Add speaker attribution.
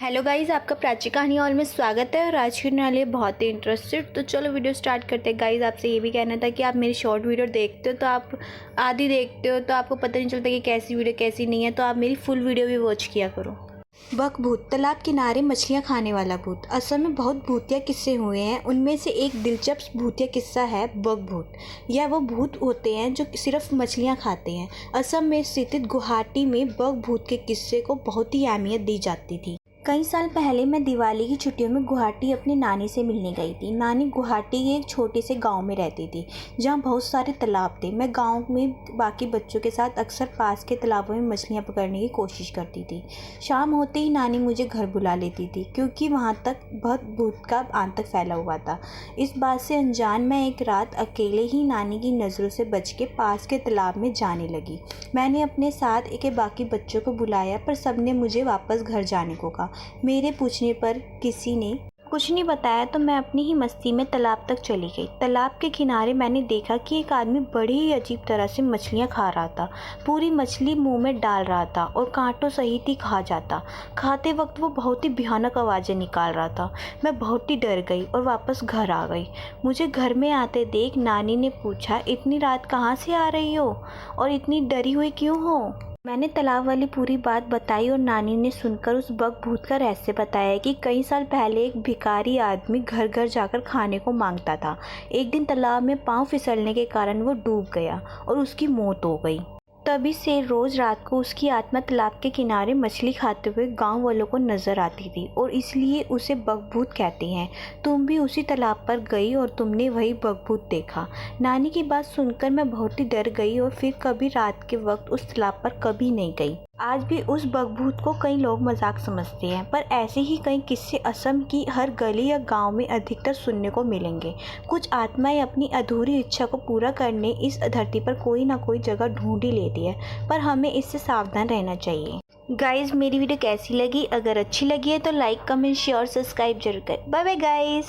Speaker 1: Hello guys, आपका प्राची कहानी hall में स्वागत है। और आज की वाली बहुत ही इंटरेस्टेड, तो चलो वीडियो स्टार्ट करते हैं। गाइज़, आपसे ये भी कहना था कि आप मेरी शॉर्ट वीडियो देखते हो तो आप आधी देखते हो तो आपको पता नहीं चलता कि कैसी वीडियो कैसी नहीं है, तो आप मेरी फुल वीडियो भी वॉच किया करो। बक भूत, तालाब किनारे मछलियाँ खाने वाला भूत। असम में बहुत भूतिया किस्से हुए हैं। उनमें से एक दिलचस्प भूतिया किस्सा है बक भूत। यह वो भूत होते हैं जो सिर्फ मछलियाँ खाते हैं। असम में स्थित गुवाहाटी में बक भूत के किस्से को बहुत ही अहमियत दी जाती थी। कई साल पहले मैं दिवाली की छुट्टियों में गुवाहाटी अपनी नानी से मिलने गई थी। नानी गुवाहाटी के एक छोटे से गांव में रहती थी जहां बहुत सारे तालाब थे। मैं गांव में बाकी बच्चों के साथ अक्सर पास के तालाबों में मछलियां पकड़ने की कोशिश करती थी। शाम होते ही नानी मुझे घर बुला लेती थी क्योंकि वहां तक बहुत भूत का आतंक फैला हुआ था। इस बात से अनजान मैं एक रात अकेले ही नानी की नज़रों से बच के पास के तालाब में जाने लगी। मैंने अपने साथ के बाकी बच्चों को बुलाया पर सबने मुझे वापस घर जाने को कहा। मेरे पूछने पर किसी ने कुछ नहीं बताया तो मैं अपनी ही मस्ती में तालाब तक चली गई। तालाब के किनारे मैंने देखा कि एक आदमी बड़ी ही अजीब तरह से मछलियां खा रहा था। पूरी मछली मुंह में डाल रहा था और कांटों सहित ही खा जाता। खाते वक्त वो बहुत ही भयानक आवाज़ें निकाल रहा था। मैं बहुत ही डर गई और वापस घर आ गई। मुझे घर में आते देख नानी ने पूछा, इतनी रात कहाँ से आ रही हो और इतनी डरी हुई क्यों हो? मैंने तालाब वाली पूरी बात बताई और नानी ने सुनकर उस बक भूत का रहस्य बताया कि कई साल पहले एक भिखारी आदमी घर घर जाकर खाने को मांगता था। एक दिन तालाब में पांव फिसलने के कारण वो डूब गया और उसकी मौत हो गई। तभी से रोज रात को उसकी आत्मा तालाब के किनारे मछली खाते हुए गांव वालों को नजर आती थी और इसलिए उसे बकभूत कहते हैं। तुम भी उसी तालाब पर गई और तुमने वही बकभूत देखा। नानी की बात सुनकर मैं बहुत ही डर गई और फिर कभी रात के वक्त उस तालाब पर कभी नहीं गई। आज भी उस बकभूत को कई लोग मजाक समझते हैं, पर ऐसे ही कई किस्से असम की हर गली या गांव में अधिकतर सुनने को मिलेंगे। कुछ आत्माएं अपनी अधूरी इच्छा को पूरा करने इस धरती पर कोई ना कोई जगह ढूंढ ही लेती है, पर हमें इससे सावधान रहना चाहिए। गाइज, मेरी वीडियो कैसी लगी? अगर अच्छी लगी है तो लाइक, कमेंट, शेयर, सब्सक्राइब जरूर करें। Bye bye guys.